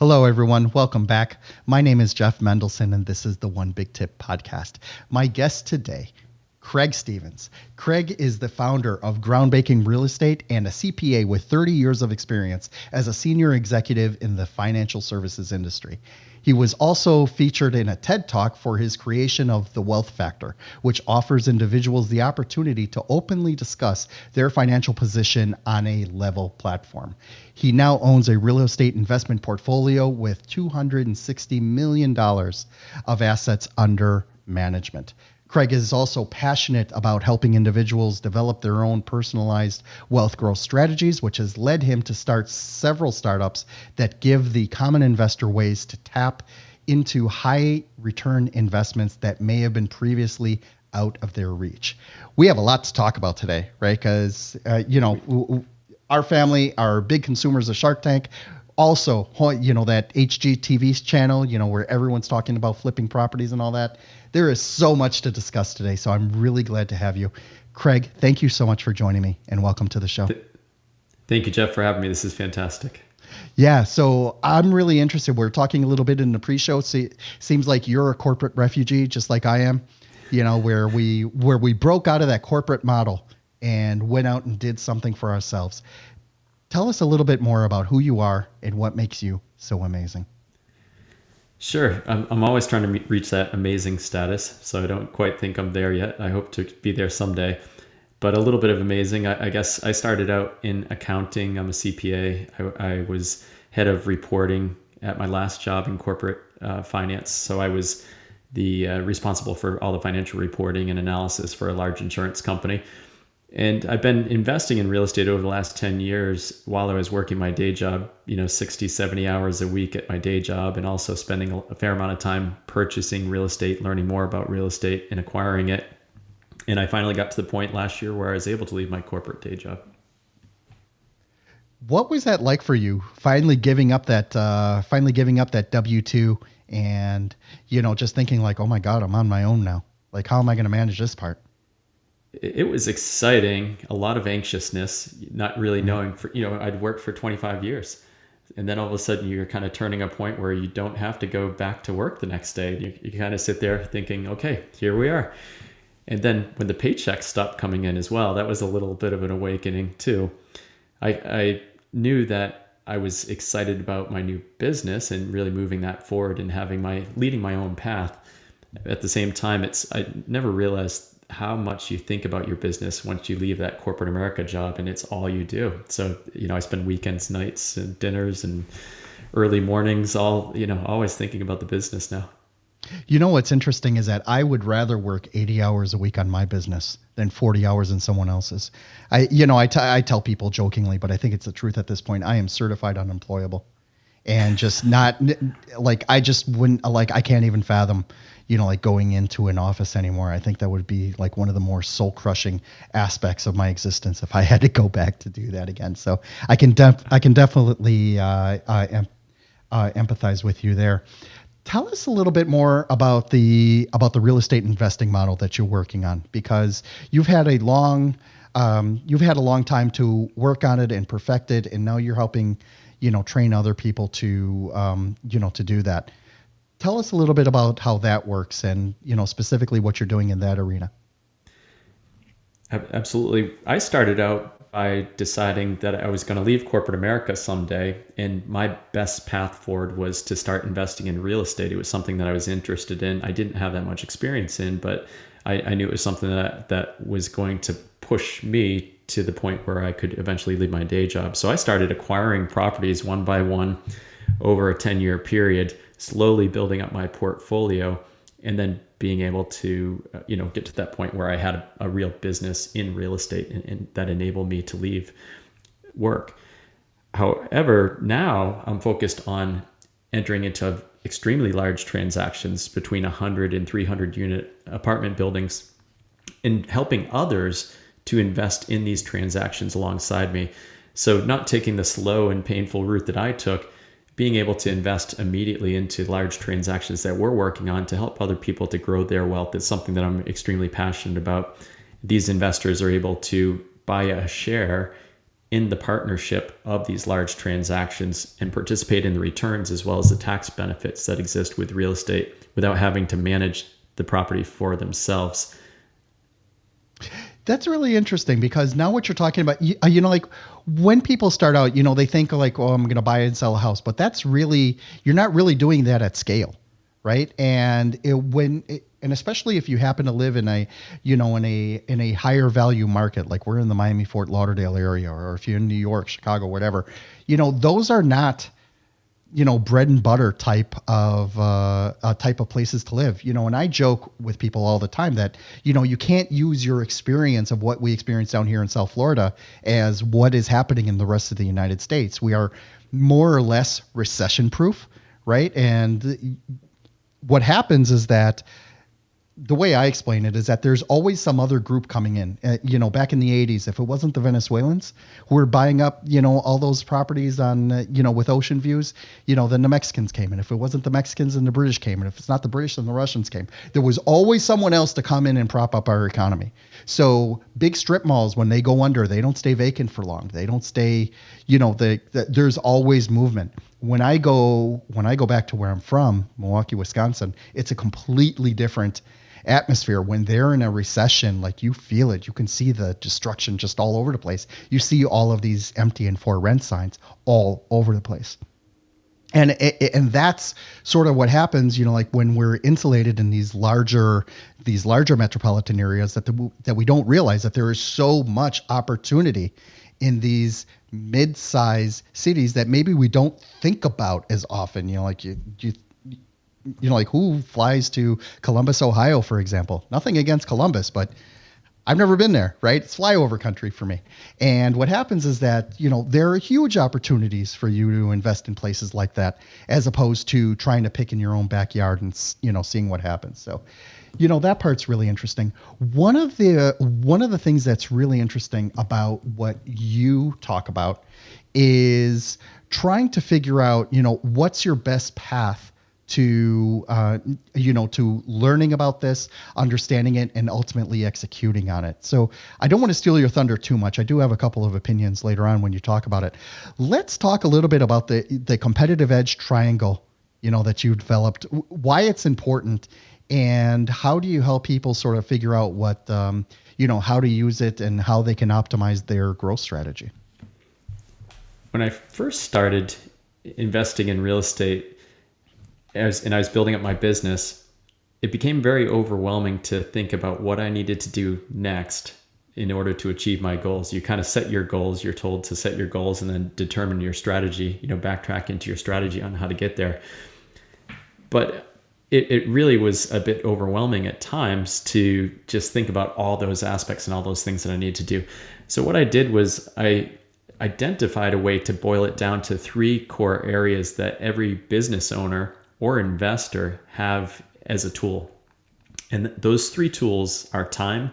Hello, everyone. Welcome back. My name is Jeff Mendelson, and this is the One Big Tip podcast. My guest today, Craig Stevens. Craig is the founder of Groundbreaking Real Estate and a CPA with 30 years of experience as a senior executive in the financial services industry. He was also featured in a TED Talk for his creation of The Wealth Factor, which offers individuals the opportunity to openly discuss their financial position on a level platform. He now owns a real estate investment portfolio with $260 million of assets under management. Craig is also passionate about helping individuals develop their own personalized wealth growth strategies, which has led him to start several startups that give the common investor ways to tap into high return investments that may have been previously out of their reach. We have a lot to talk about today, right? Because, our family are big consumers of Shark Tank. Also, that HGTV channel, where everyone's talking about flipping properties and all that. There is so much to discuss today, so I'm really glad to have you. Craig, thank you so much for joining me, and welcome to the show. Thank you, Jeff, for having me. This is fantastic. Yeah, so I'm really interested. We're talking a little bit in the pre-show. Seems like you're a corporate refugee, just like I am, where we broke out of that corporate model and went out and did something for ourselves. Tell us a little bit more about who you are and what makes you so amazing. Sure. I'm always trying to reach that amazing status, so I don't quite think I'm there yet. I hope to be there someday. But a little bit of amazing, I guess I started out in accounting. I'm a CPA. I was head of reporting at my last job in corporate finance. So I was the responsible for all the financial reporting and analysis for a large insurance company. And I've been investing in real estate over the last 10 years while I was working my day job, 60, 70 hours a week at my day job, and also spending a fair amount of time purchasing real estate, learning more about real estate and acquiring it. And I finally got to the point last year where I was able to leave my corporate day job. What was that like for you? Finally giving up that W-2 and, just thinking like, oh my God, I'm on my own now. Like, how am I going to manage this part? It was exciting, a lot of anxiousness, not really knowing I'd worked for 25 years. And then all of a sudden you're kind of turning a point where you don't have to go back to work the next day. You kind of sit there thinking, okay, here we are. And then when the paychecks stopped coming in as well, that was a little bit of an awakening too. I knew that I was excited about my new business and really moving that forward and leading my own path. At the same time, I never realized how much you think about your business once you leave that corporate America job and it's all you do. So, I spend weekends, nights and dinners and early mornings, always thinking about the business now. What's interesting is that I would rather work 80 hours a week on my business than 40 hours in someone else's. I tell people jokingly, but I think it's the truth at this point. I am certified unemployable and just not like, I just wouldn't like, I can't even fathom, like going into an office anymore. I think that would be like one of the more soul crushing aspects of my existence if I had to go back to do that again. So I can definitely empathize with you there. Tell us a little bit more about the real estate investing model that you're working on, because you've had a long time to work on it and perfect it, and now you're helping, train other people to do that. Tell us a little bit about how that works and, specifically what you're doing in that arena. Absolutely. I started out by deciding that I was going to leave corporate America someday, and my best path forward was to start investing in real estate. It was something that I was interested in. I didn't have that much experience in, but I knew it was something that was going to push me to the point where I could eventually leave my day job. So I started acquiring properties one by one over a 10-year period, slowly building up my portfolio, and then being able to, get to that point where I had a real business in real estate and that enabled me to leave work. However, now I'm focused on entering into extremely large transactions between 100 and 300 unit apartment buildings and helping others to invest in these transactions alongside me. So not taking the slow and painful route that I took, being able to invest immediately into large transactions that we're working on to help other people to grow their wealth is something that I'm extremely passionate about. These investors are able to buy a share in the partnership of these large transactions and participate in the returns as well as the tax benefits that exist with real estate without having to manage the property for themselves. That's really interesting, because now what you're talking about, like when people start out, they think like, oh, I'm going to buy and sell a house, but that's really, you're not really doing that at scale, right? And and especially if you happen to live in a higher value market, like we're in the Miami Fort Lauderdale area, or if you're in New York, Chicago, whatever, those are not bread and butter type of places to live. And I joke with people all the time that, you can't use your experience of what we experience down here in South Florida as what is happening in the rest of the United States. We are more or less recession proof, right? And what happens is that the way I explain it is that there's always some other group coming in. Back in the 80s, if it wasn't the Venezuelans who were buying up, all those properties on, with ocean views, then the Mexicans came in. If it wasn't the Mexicans, then the British came in. If it's not the British, then the Russians came. There was always someone else to come in and prop up our economy. So big strip malls, when they go under, they don't stay vacant for long. They don't stay, there's always movement. When I go back to where I'm from, Milwaukee, Wisconsin, it's a completely different atmosphere. When they're in a recession, like, you feel it. You can see the destruction just all over the place. You see all of these empty and for rent signs all over the place. And that's sort of what happens, like when we're insulated in these larger metropolitan areas, that we don't realize that there is so much opportunity in these mid-size cities that maybe we don't think about as often. Like who flies to Columbus, Ohio, for example? Nothing against Columbus, but I've never been there, right? It's flyover country for me. And what happens is that, there are huge opportunities for you to invest in places like that, as opposed to trying to pick in your own backyard and, seeing what happens. So, that part's really interesting. One of the things that's really interesting about what you talk about is trying to figure out, what's your best path to learning about this, understanding it, and ultimately executing on it. So I don't want to steal your thunder too much. I do have a couple of opinions later on when you talk about it. Let's talk a little bit about the competitive edge triangle, that you developed, why it's important, and how do you help people sort of figure out what, how to use it and how they can optimize their growth strategy. When I first started investing in real estate, and I was building up my business, it became very overwhelming to think about what I needed to do next in order to achieve my goals. You kind of set your goals, you're told to set your goals and then determine your strategy, backtrack into your strategy on how to get there. But it really was a bit overwhelming at times to just think about all those aspects and all those things that I needed to do. So what I did was I identified a way to boil it down to 3 core areas that every business owner or investor have as a tool. And those 3 tools are time,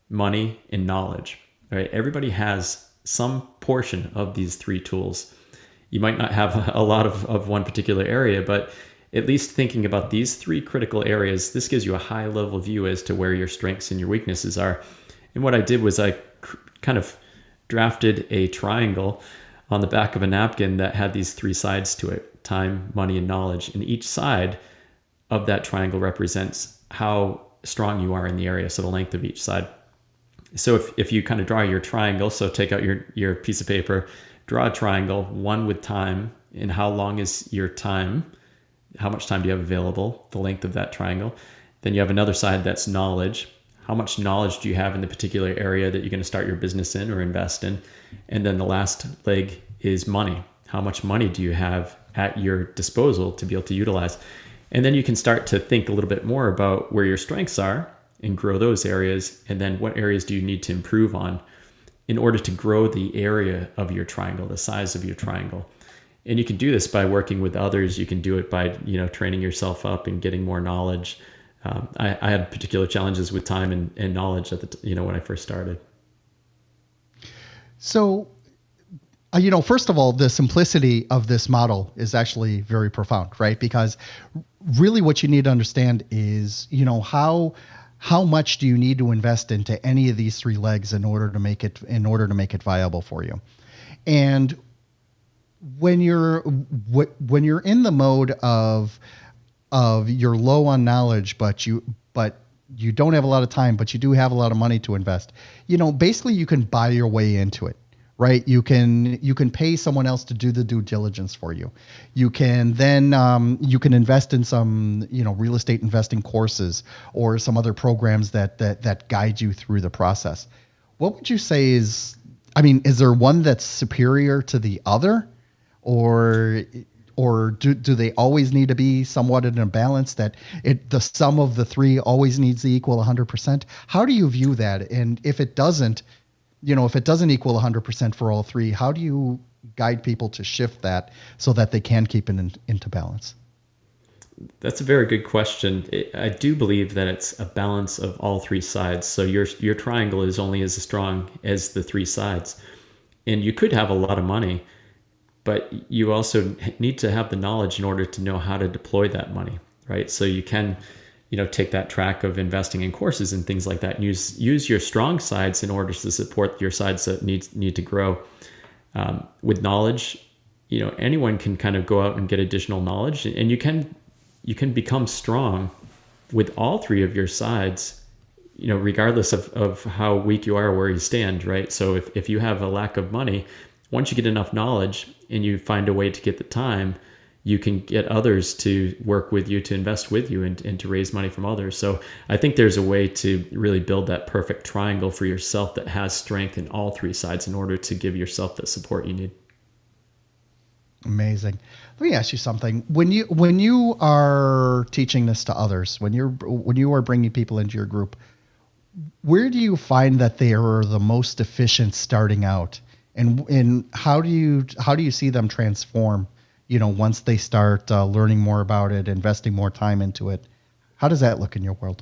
money, and knowledge. Right? Everybody has some portion of these 3 tools. You might not have a lot of one particular area, but at least thinking about these 3 critical areas, this gives you a high level view as to where your strengths and your weaknesses are. And what I did was I kind of drafted a triangle on the back of a napkin that had these 3 sides to it: time, money, and knowledge. And each side of that triangle represents how strong you are in the area, so the length of each side. So if you kind of draw your triangle, so take out your piece of paper, draw a triangle, one with time, and how long is your time, how much time do you have available, the length of that triangle. Then you have another side that's knowledge. How much knowledge do you have in the particular area that you're going to start your business in or invest in? And then the last leg is money. How much money do you have at your disposal to be able to utilize? And then you can start to think a little bit more about where your strengths are and grow those areas. And then what areas do you need to improve on in order to grow the area of your triangle, the size of your triangle. And you can do this by working with others. You can do it by, training yourself up and getting more knowledge. I had particular challenges with time and knowledge at when I first started. So, first of all, the simplicity of this model is actually very profound, right? Because really what you need to understand is, how much do you need to invest into any of these three legs in order to make it viable for you? And when you're in the mode of you're low on knowledge, but you don't have a lot of time, but you do have a lot of money to invest. Basically you can buy your way into it, right? You can pay someone else to do the due diligence for you. You can then you can invest in some real estate investing courses or some other programs that guide you through the process. What would you say is there one that's superior to the other, or do they always need to be somewhat in a balance, that the sum of the three always needs to equal 100%? How do you view that? And if it doesn't, equal 100% for all three, how do you guide people to shift that so that they can keep it into balance? That's a very good question. I do believe that it's a balance of all three sides. So your triangle is only as strong as the three sides. And you could have a lot of money, but you also need to have the knowledge in order to know how to deploy that money, right? So you can, take that track of investing in courses and things like that, and use your strong sides in order to support your sides that need to grow. With knowledge, anyone can kind of go out and get additional knowledge, and you can become strong with all three of your sides, regardless of how weak you are or where you stand, right? So if you have a lack of money, once you get enough knowledge and you find a way to get the time, you can get others to work with you, to invest with you, and to raise money from others. So I think there's a way to really build that perfect triangle for yourself that has strength in all three sides in order to give yourself the support you need. Amazing. Let me ask you something. When you are teaching this to others, when you are bringing people into your group, where do you find that they are the most efficient starting out, and how do you see them transform? Once they start learning more about it, investing more time into it, how does that look in your world?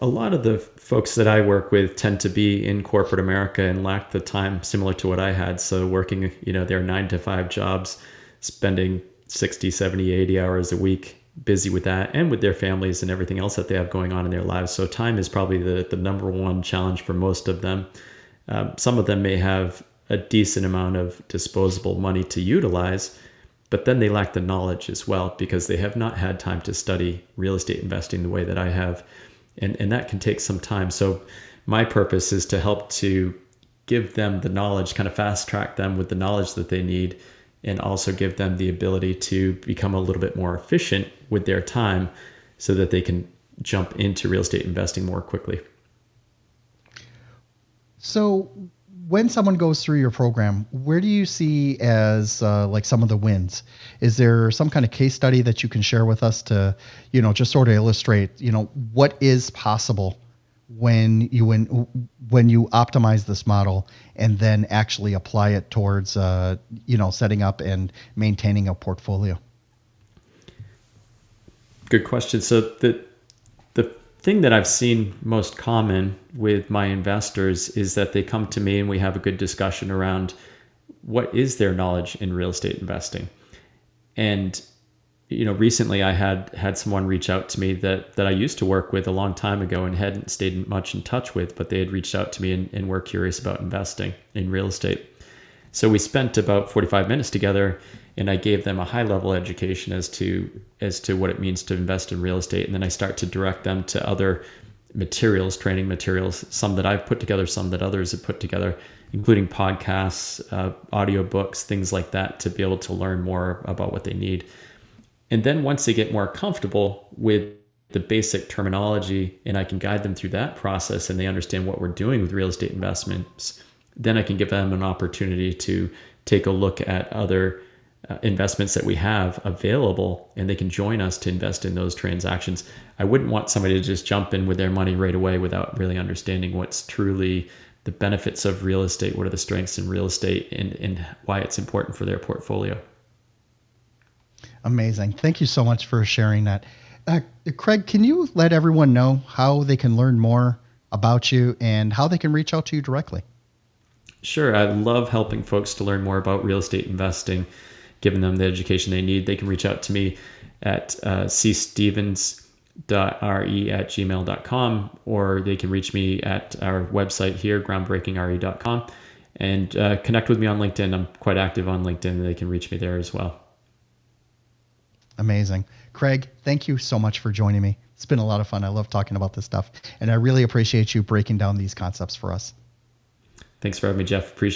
A lot of the folks that I work with tend to be in corporate America and lack the time similar to what I had. So working, their 9 to 5 jobs, spending 60, 70, 80 hours a week, busy with that and with their families and everything else that they have going on in their lives. So time is probably the number one challenge for most of them. Some of them may have a decent amount of disposable money to utilize, but then they lack the knowledge as well because they have not had time to study real estate investing the way that I have. And that can take some time. So my purpose is to help to give them the knowledge, kind of fast track them with the knowledge that they need, and also give them the ability to become a little bit more efficient with their time so that they can jump into real estate investing more quickly. So when someone goes through your program, where do you see as like some of the wins? Is there some kind of case study that you can share with us to, just sort of illustrate, what is possible when you optimize this model and then actually apply it towards, setting up and maintaining a portfolio? Good question. So the thing that I've seen most common with my investors is that they come to me and we have a good discussion around what is their knowledge in real estate investing. And, recently I had someone reach out to me that I used to work with a long time ago and hadn't stayed much in touch with, but they had reached out to me and were curious about investing in real estate. So we spent about 45 minutes together, and I gave them a high level education as to what it means to invest in real estate. And then I start to direct them to other materials, training materials, some that I've put together, some that others have put together, including podcasts, audiobooks, things like that, to be able to learn more about what they need. And then once they get more comfortable with the basic terminology and I can guide them through that process and they understand what we're doing with real estate investments, then I can give them an opportunity to take a look at other investments that we have available, and they can join us to invest in those transactions. I wouldn't want somebody to just jump in with their money right away without really understanding what's truly the benefits of real estate, what are the strengths in real estate, and why it's important for their portfolio. Amazing. Thank you so much for sharing that. Craig, can you let everyone know how they can learn more about you and how they can reach out to you directly? Sure. I love helping folks to learn more about real estate investing, giving them the education they need. They can reach out to me at cstevens.re@gmail.com, or they can reach me at our website here, groundbreakingre.com. And connect with me on LinkedIn. I'm quite active on LinkedIn. They can reach me there as well. Amazing. Craig, thank you so much for joining me. It's been a lot of fun. I love talking about this stuff. And I really appreciate you breaking down these concepts for us. Thanks for having me, Jeff. Appreciate it.